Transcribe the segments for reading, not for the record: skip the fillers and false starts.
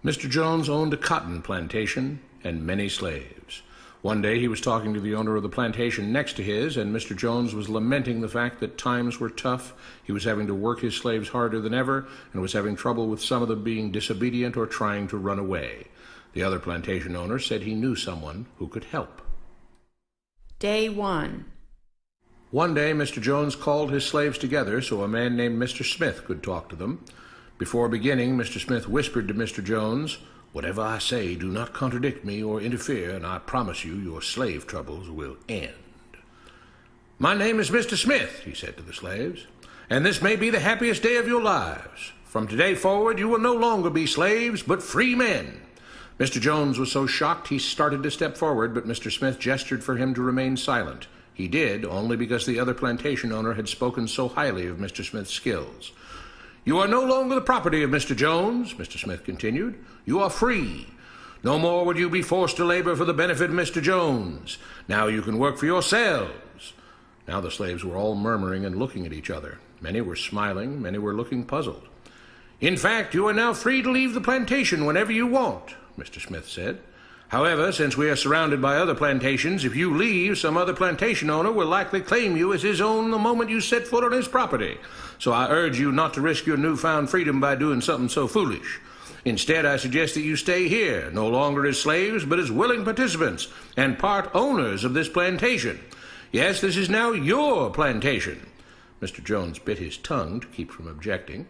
Mr. Jones owned a cotton plantation and many slaves. One day he was talking to the owner of the plantation next to his, and Mr. Jones was lamenting the fact that times were tough. He was having to work his slaves harder than ever, and was having trouble with some of them being disobedient or trying to run away. The other plantation owner said he knew someone who could help. Day 1. One day Mr. Jones called his slaves together so a man named Mr. Smith could talk to them. Before beginning, Mr. Smith whispered to Mr. Jones, "Whatever I say, do not contradict me or interfere, and I promise you your slave troubles will end." "My name is Mr. Smith," he said to the slaves, "and this may be the happiest day of your lives. From today forward you will no longer be slaves, but free men." Mr. Jones was so shocked he started to step forward, but Mr. Smith gestured for him to remain silent. He did, only because the other plantation owner had spoken so highly of Mr. Smith's skills. "You are no longer the property of Mr. Jones," Mr. Smith continued. "You are free. No more would you be forced to labor for the benefit of Mr. Jones. Now you can work for yourselves." Now the slaves were all murmuring and looking at each other. Many were smiling, many were looking puzzled. "In fact, you are now free to leave the plantation whenever you want," Mr. Smith said. "However, since we are surrounded by other plantations, if you leave, some other plantation owner will likely claim you as his own the moment you set foot on his property. So I urge you not to risk your newfound freedom by doing something so foolish. Instead, I suggest that you stay here, no longer as slaves, but as willing participants and part owners of this plantation. Yes, this is now your plantation." Mr. Jones bit his tongue to keep from objecting.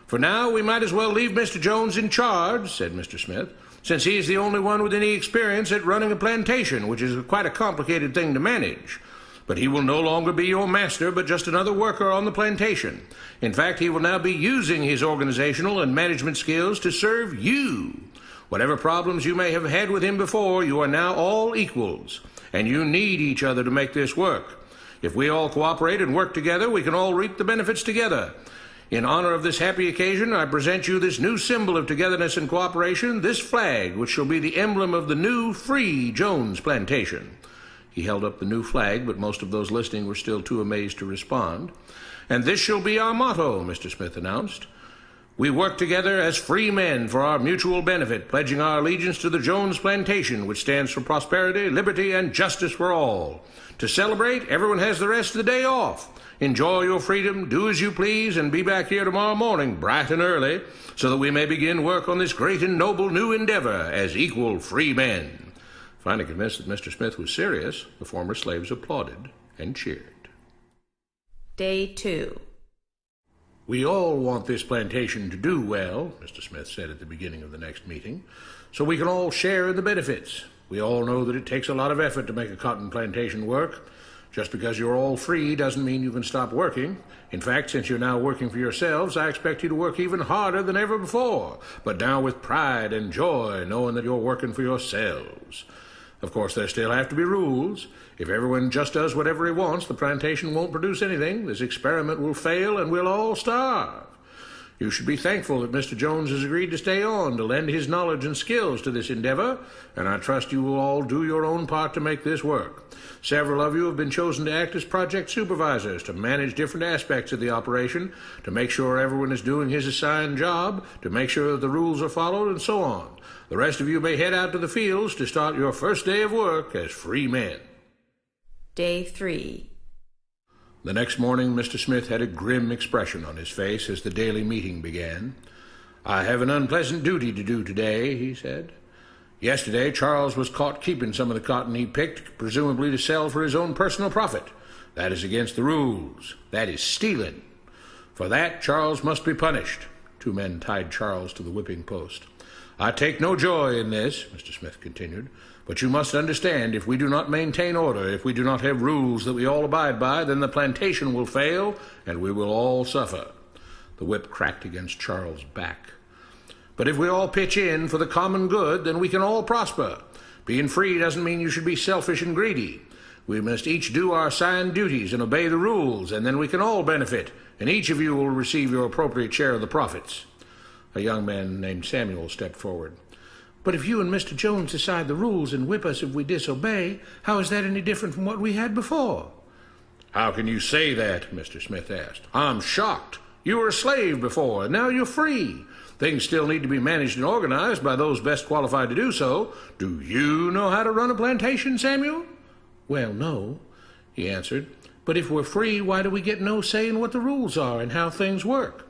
"For now, we might as well leave Mr. Jones in charge," said Mr. Smith, "since he is the only one with any experience at running a plantation, which is quite a complicated thing to manage. But he will no longer be your master, but just another worker on the plantation. In fact, he will now be using his organizational and management skills to serve you. Whatever problems you may have had with him before, you are now all equals, and you need each other to make this work. If we all cooperate and work together, we can all reap the benefits together. In honor of this happy occasion, I present you this new symbol of togetherness and cooperation, this flag, which shall be the emblem of the new, free Jones plantation." He held up the new flag, but most of those listening were still too amazed to respond. "And this shall be our motto," Mr. Smith announced. "We work together as free men for our mutual benefit, pledging our allegiance to the Jones plantation, which stands for prosperity, liberty, and justice for all. To celebrate, everyone has the rest of the day off. Enjoy your freedom, do as you please, and be back here tomorrow morning, bright and early, so that we may begin work on this great and noble new endeavor as equal free men." Finally convinced that Mr. Smith was serious, the former slaves applauded and cheered. Day 2. "We all want this plantation to do well," Mr. Smith said at the beginning of the next meeting, "so we can all share in the benefits. We all know that it takes a lot of effort to make a cotton plantation work. Just because you're all free doesn't mean you can stop working. In fact, since you're now working for yourselves, I expect you to work even harder than ever before, but now with pride and joy, knowing that you're working for yourselves. Of course, there still have to be rules. If everyone just does whatever he wants, the plantation won't produce anything. This experiment will fail, and we'll all starve. You should be thankful that Mr. Jones has agreed to stay on to lend his knowledge and skills to this endeavor, and I trust you will all do your own part to make this work. Several of you have been chosen to act as project supervisors to manage different aspects of the operation, to make sure everyone is doing his assigned job, to make sure that the rules are followed, and so on. The rest of you may head out to the fields to start your first day of work as free men." Day 3. The next morning, Mr. Smith had a grim expression on his face as the daily meeting began. "I have an unpleasant duty to do today," he said. "Yesterday, Charles was caught keeping some of the cotton he picked, presumably to sell for his own personal profit. That is against the rules. That is stealing. For that, Charles must be punished." 2 men tied Charles to the whipping post. "I take no joy in this," Mr. Smith continued, "but you must understand, if we do not maintain order, if we do not have rules that we all abide by, then the plantation will fail, and we will all suffer." The whip cracked against Charles' back. "But if we all pitch in for the common good, then we can all prosper. Being free doesn't mean you should be selfish and greedy. We must each do our assigned duties and obey the rules, and then we can all benefit, and each of you will receive your appropriate share of the profits." A young man named Samuel stepped forward. "But if you and Mr. Jones decide the rules and whip us if we disobey, how is that any different from what we had before?" "How can you say that?" Mr. Smith asked. "I'm shocked. You were a slave before, and now you're free. Things still need to be managed and organized by those best qualified to do so. Do you know how to run a plantation, Samuel?" "Well, no," he answered. "But if we're free, why do we get no say in what the rules are and how things work?"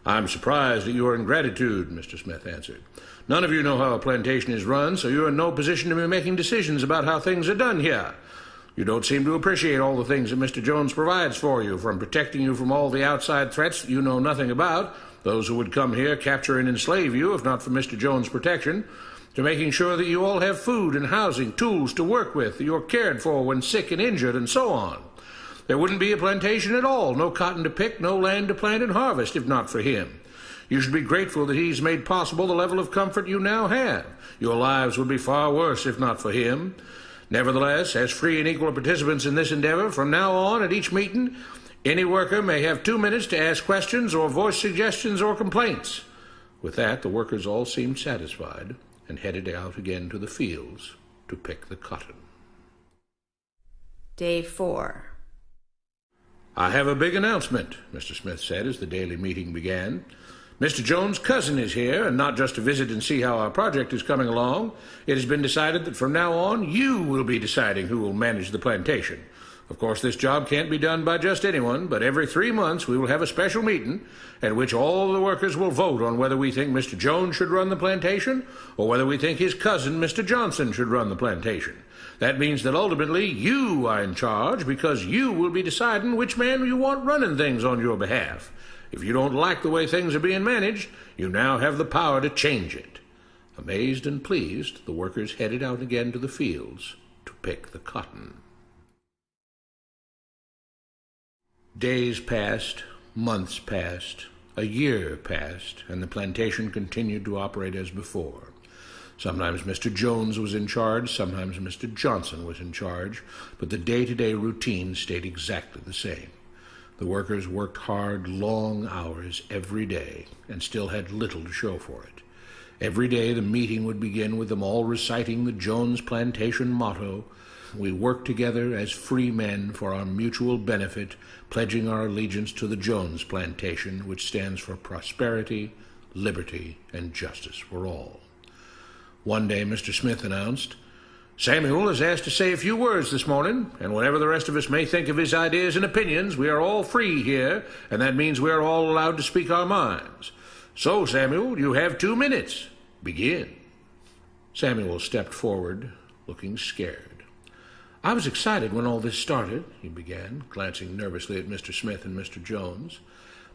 "I'm surprised at your ingratitude," Mr. Smith answered. "None of you know how a plantation is run, so you're in no position to be making decisions about how things are done here. You don't seem to appreciate all the things that Mr. Jones provides for you, from protecting you from all the outside threats that you know nothing about, those who would come here, capture and enslave you, if not for Mr. Jones' protection, to making sure that you all have food and housing, tools to work with, that you're cared for when sick and injured, and so on. There wouldn't be a plantation at all, no cotton to pick, no land to plant and harvest, if not for him. You should be grateful that he's made possible the level of comfort you now have. Your lives would be far worse if not for him. Nevertheless, as free and equal participants in this endeavor, from now on at each meeting, any worker may have 2 minutes to ask questions or voice suggestions or complaints." With that, the workers all seemed satisfied and headed out again to the fields to pick the cotton. Day 4. "I have a big announcement," Mr. Smith said as the daily meeting began. "Mr. Jones' cousin is here, and not just to visit and see how our project is coming along. It has been decided that from now on you will be deciding who will manage the plantation. Of course, this job can't be done by just anyone, but every 3 months we will have a special meeting at which all the workers will vote on whether we think Mr. Jones should run the plantation or whether we think his cousin, Mr. Johnson, should run the plantation. That means that ultimately you are in charge, because you will be deciding which man you want running things on your behalf. If you don't like the way things are being managed, you now have the power to change it." Amazed and pleased, the workers headed out again to the fields to pick the cotton. Days passed, months passed, a year passed, and the plantation continued to operate as before. Sometimes Mr. Jones was in charge, sometimes Mr. Johnson was in charge, but the day-to-day routine stayed exactly the same. The workers worked hard, long hours every day, and still had little to show for it. Every day the meeting would begin with them all reciting the Jones Plantation motto, "We work together as free men for our mutual benefit, pledging our allegiance to the Jones Plantation, which stands for prosperity, liberty, and justice for all." One day Mr. Smith announced, "Samuel is asked to say a few words this morning, and whatever the rest of us may think of his ideas and opinions, we are all free here, and that means we are all allowed to speak our minds. So, Samuel, you have 2 minutes. Begin." Samuel stepped forward, looking scared. "I was excited when all this started," he began, glancing nervously at Mr. Smith and Mr. Jones.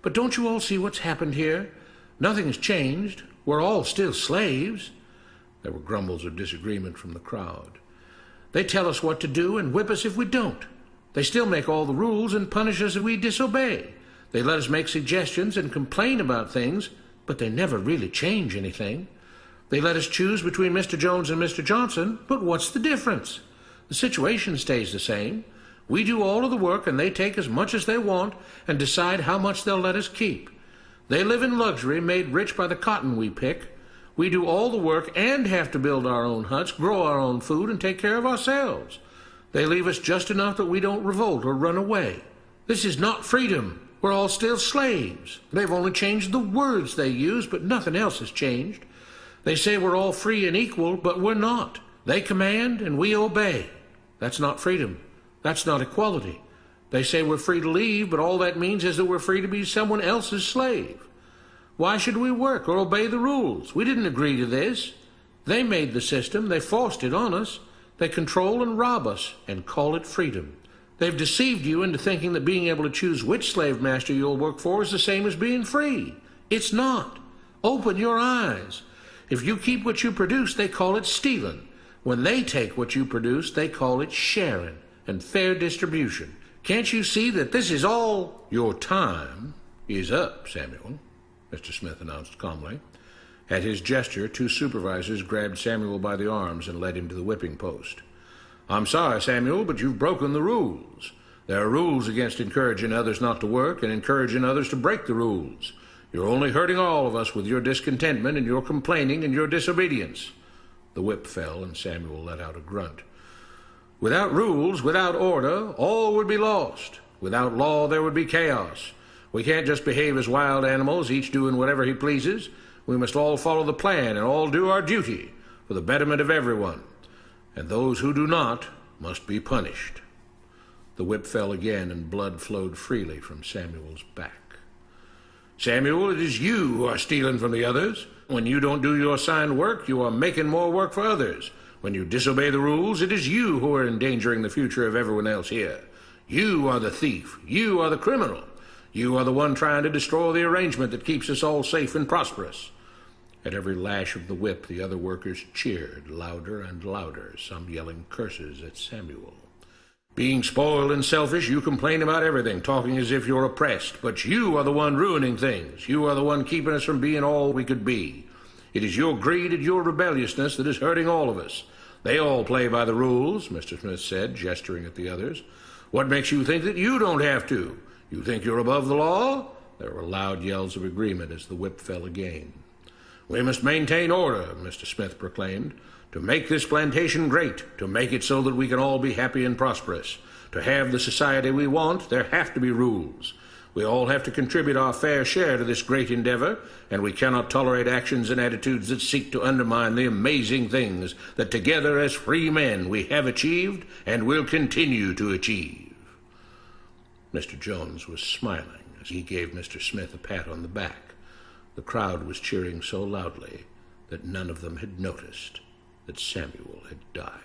"But don't you all see what's happened here? Nothing has changed. We're all still slaves." There were grumbles of disagreement from the crowd. "They tell us what to do and whip us if we don't. They still make all the rules and punish us if we disobey. They let us make suggestions and complain about things, but they never really change anything. They let us choose between Mr. Jones and Mr. Johnson, but what's the difference? The situation stays the same. We do all of the work and they take as much as they want and decide how much they'll let us keep. They live in luxury, made rich by the cotton we pick. We do all the work and have to build our own huts, grow our own food, and take care of ourselves. They leave us just enough that we don't revolt or run away. This is not freedom. We're all still slaves. They've only changed the words they use, but nothing else has changed. They say we're all free and equal, but we're not. They command and we obey. That's not freedom. That's not equality. They say we're free to leave, but all that means is that we're free to be someone else's slave. Why should we work or obey the rules? We didn't agree to this. They made the system. They forced it on us. They control and rob us and call it freedom. They've deceived you into thinking that being able to choose which slave master you'll work for is the same as being free. It's not. Open your eyes. If you keep what you produce, they call it stealing. When they take what you produce, they call it sharing and fair distribution. Can't you see that this is all? Your time is up, Samuel, Mr. Smith announced calmly. At his gesture, 2 supervisors grabbed Samuel by the arms and led him to the whipping post. "I'm sorry, Samuel, but you've broken the rules. There are rules against encouraging others not to work and encouraging others to break the rules. You're only hurting all of us with your discontentment and your complaining and your disobedience." The whip fell, and Samuel let out a grunt. "Without rules, without order, all would be lost. Without law, there would be chaos. We can't just behave as wild animals, each doing whatever he pleases. We must all follow the plan and all do our duty for the betterment of everyone, and those who do not must be punished. The whip fell again, and blood flowed freely from Samuel's back. Samuel, it is you who are stealing from the others. When you don't do your assigned work, you are making more work for others. When you disobey the rules, it is you who are endangering the future of everyone else here. You are the thief. You are the criminal. You are the one trying to destroy the arrangement that keeps us all safe and prosperous. At every lash of the whip, the other workers cheered louder and louder, some yelling curses at Samuel. Being spoiled and selfish, you complain about everything, talking as if you're oppressed. But you are the one ruining things. You are the one keeping us from being all we could be. It is your greed and your rebelliousness that is hurting all of us. They all play by the rules, Mr. Smith said, gesturing at the others. What makes you think that you don't have to? You think you're above the law? There were loud yells of agreement as the whip fell again. We must maintain order, Mr. Smith proclaimed, to make this plantation great, to make it so that we can all be happy and prosperous. To have the society we want, there have to be rules. We all have to contribute our fair share to this great endeavor, and we cannot tolerate actions and attitudes that seek to undermine the amazing things that together as free men we have achieved and will continue to achieve. Mr. Jones was smiling as he gave Mr. Smith a pat on the back. The crowd was cheering so loudly that none of them had noticed that Samuel had died.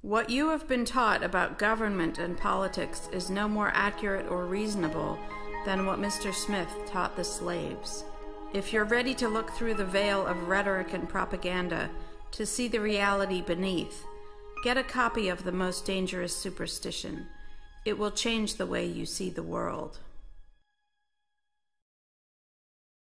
What you have been taught about government and politics is no more accurate or reasonable than what Mr. Smith taught the slaves. If you're ready to look through the veil of rhetoric and propaganda to see the reality beneath, get a copy of The Most Dangerous Superstition. It will change the way you see the world.